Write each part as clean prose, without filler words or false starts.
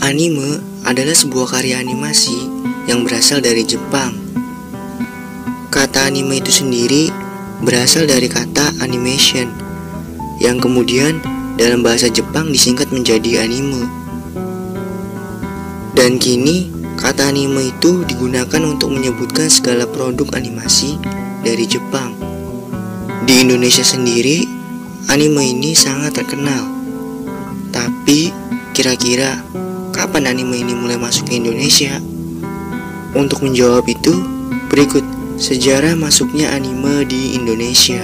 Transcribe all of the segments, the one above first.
Anime adalah sebuah karya animasi yang berasal dari Jepang. Kata anime itu sendiri berasal dari kata animation, yang kemudian dalam bahasa Jepang disingkat menjadi anime. Dan kini, kata anime itu digunakan untuk menyebutkan segala produk animasi dari Jepang. Di Indonesia sendiri, anime ini sangat terkenal. Tapi, kira-kira kapan anime ini mulai masuk ke Indonesia? Untuk menjawab itu, berikut sejarah masuknya anime di Indonesia.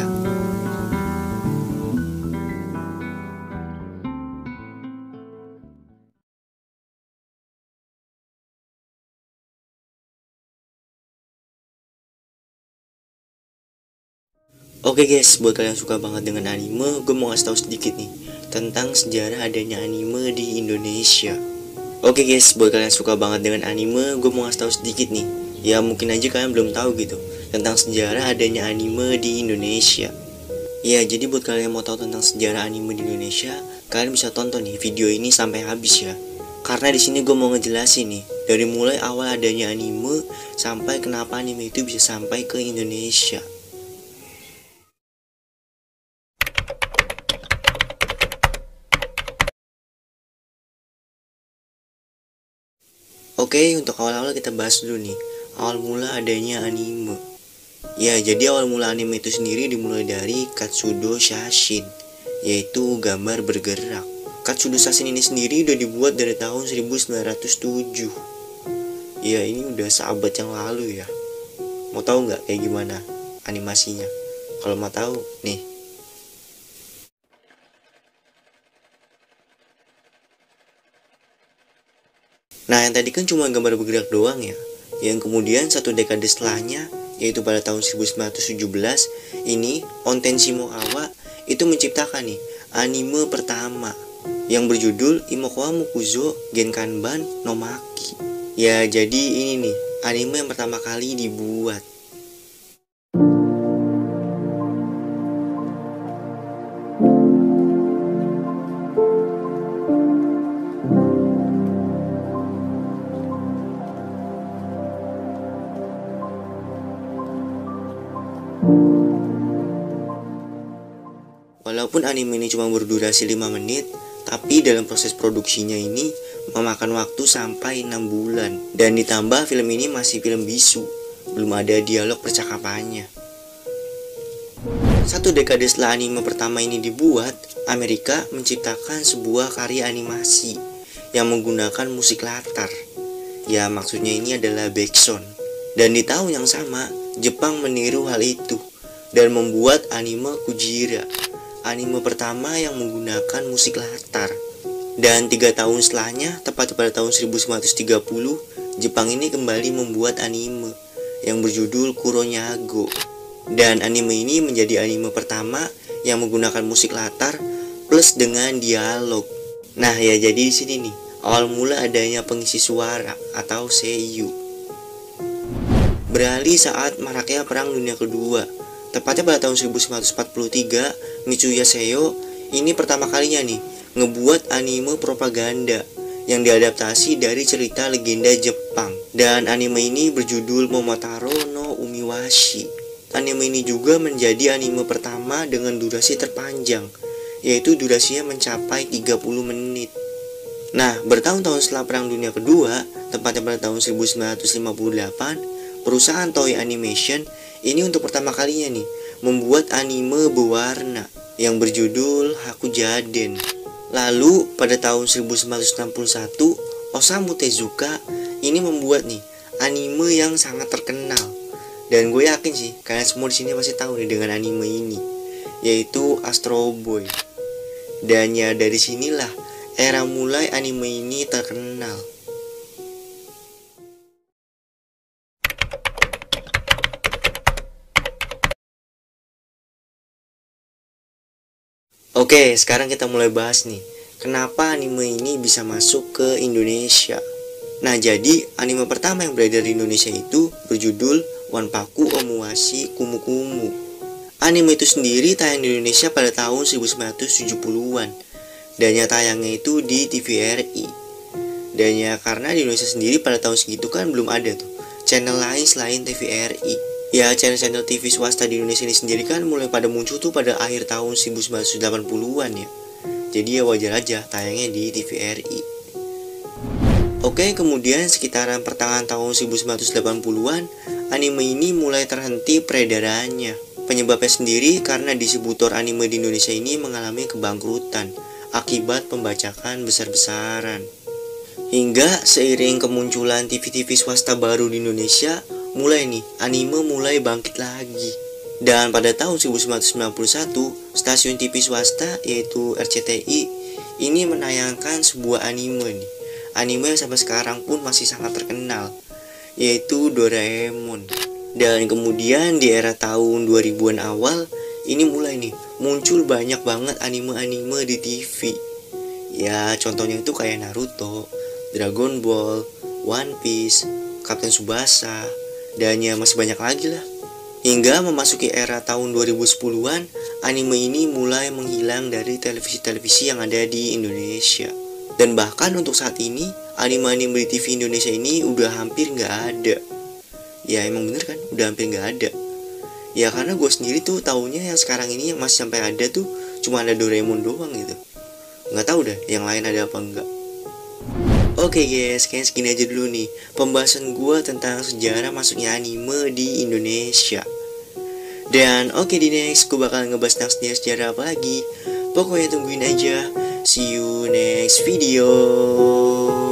Oke guys, buat kalian yang suka banget dengan anime, gue mau ngasih tahu sedikit nih tentang sejarah adanya anime di Indonesia. Oke guys, buat kalian yang suka banget dengan anime, gue mau ngasih tahu sedikit nih. Ya mungkin aja kalian belum tahu gitu tentang sejarah adanya anime di Indonesia. Ya jadi buat kalian yang mau tahu tentang sejarah anime di Indonesia, kalian bisa tonton nih video ini sampai habis ya. Karena di sini gue mau ngejelasin nih dari mulai awal adanya anime sampai kenapa anime itu bisa sampai ke Indonesia. Oke, untuk awal-awal kita bahas dulu nih awal mula adanya anime. Ya, jadi awal mula anime itu sendiri dimulai dari Katsudo Shashin, yaitu gambar bergerak. Katsudo Shashin ini sendiri udah dibuat dari tahun 1907. Ya, ini udah seabad yang lalu ya. Mau tahu nggak kayak gimana animasinya? Kalau mau tahu, nih. Nah, yang tadi kan cuma gambar bergerak doang ya. Yang kemudian satu dekade setelahnya, yaitu pada tahun 1917, ini Onten Shimokawa itu menciptakan nih anime pertama yang berjudul Imokawa Mukuzo Genkanban no Maki. Ya, jadi ini nih anime yang pertama kali dibuat. Walaupun anime ini cuma berdurasi 5 menit, tapi dalam proses produksinya ini memakan waktu sampai 6 bulan. Dan ditambah film ini masih film bisu, belum ada dialog percakapannya. Satu dekade setelah anime pertama ini dibuat, Amerika menciptakan sebuah karya animasi yang menggunakan musik latar. Ya, maksudnya ini adalah backsound. Dan di tahun yang sama, Jepang meniru hal itu dan membuat anime Kujira, anime pertama yang menggunakan musik latar. Dan 3 tahun setelahnya, tepat pada tahun 1930, Jepang ini kembali membuat anime yang berjudul Kuronyago. Dan anime ini menjadi anime pertama yang menggunakan musik latar plus dengan dialog. Nah ya, jadi di sini nih awal mula adanya pengisi suara atau seiyu. Beralih saat maraknya Perang Dunia Kedua. Tepatnya pada tahun 1943, Mitsuya Seo ini pertama kalinya nih ngebuat anime propaganda yang diadaptasi dari cerita legenda Jepang. Dan anime ini berjudul Momotaro no Umiwashi. Anime ini juga menjadi anime pertama dengan durasi terpanjang, yaitu durasinya mencapai 30 menit. Nah, bertahun-tahun setelah Perang Dunia Kedua, tepatnya pada tahun 1958, perusahaan Toei Animation ini untuk pertama kalinya nih membuat anime berwarna yang berjudul Hakujaden. Lalu pada tahun 1961, Osamu Tezuka ini membuat nih anime yang sangat terkenal. Dan gue yakin sih kalian semua di sini pasti tahu nih dengan anime ini, yaitu Astro Boy. Dan ya dari sinilah era mulai anime ini terkenal. Oke, sekarang kita mulai bahas nih kenapa anime ini bisa masuk ke Indonesia. Nah, jadi anime pertama yang beredar di Indonesia itu berjudul Wanpaku Omuwashi Kumu Kumu. Anime itu sendiri tayang di Indonesia pada tahun 1970-an dan tayangnya itu di TVRI. Dan ya karena di Indonesia sendiri pada tahun segitu kan belum ada tuh channel lain selain TVRI. Ya channel-channel TV swasta di Indonesia ini sendiri kan mulai pada muncul tuh pada akhir tahun 1980-an ya. Jadi ya wajar aja tayangnya di TVRI. Oke, kemudian sekitaran pertengahan tahun 1980-an, anime ini mulai terhenti peredarannya. Penyebabnya sendiri karena distributor anime di Indonesia ini mengalami kebangkrutan akibat pembajakan besar-besaran. Hingga seiring kemunculan TV-TV swasta baru di Indonesia, mulai nih anime mulai bangkit lagi. Dan pada tahun 1991, stasiun TV swasta yaitu RCTI ini menayangkan sebuah anime nih. Anime yang sampai sekarang pun masih sangat terkenal, yaitu Doraemon. Dan kemudian di era tahun 2000-an awal, ini mulai nih muncul banyak banget anime-anime di TV. Ya contohnya itu kayak Naruto, Dragon Ball, One Piece, Kapten Tsubasa, dan ya masih banyak lagi lah. Hingga memasuki era tahun 2010-an, anime ini mulai menghilang dari televisi-televisi yang ada di Indonesia. Dan bahkan untuk saat ini, anime-anime di TV Indonesia ini udah hampir nggak ada. Ya emang bener kan, udah hampir nggak ada. Ya karena gue sendiri tuh taunya yang sekarang ini yang masih sampai ada tuh cuma ada Doraemon doang gitu. Nggak tahu dah yang lain ada apa enggak. Oke guys, kayaknya segini aja dulu nih pembahasan gue tentang sejarah masuknya anime di Indonesia. Dan oke, di next gue bakal ngebahas tentang sejarah apa lagi. Pokoknya tungguin aja. See you next video.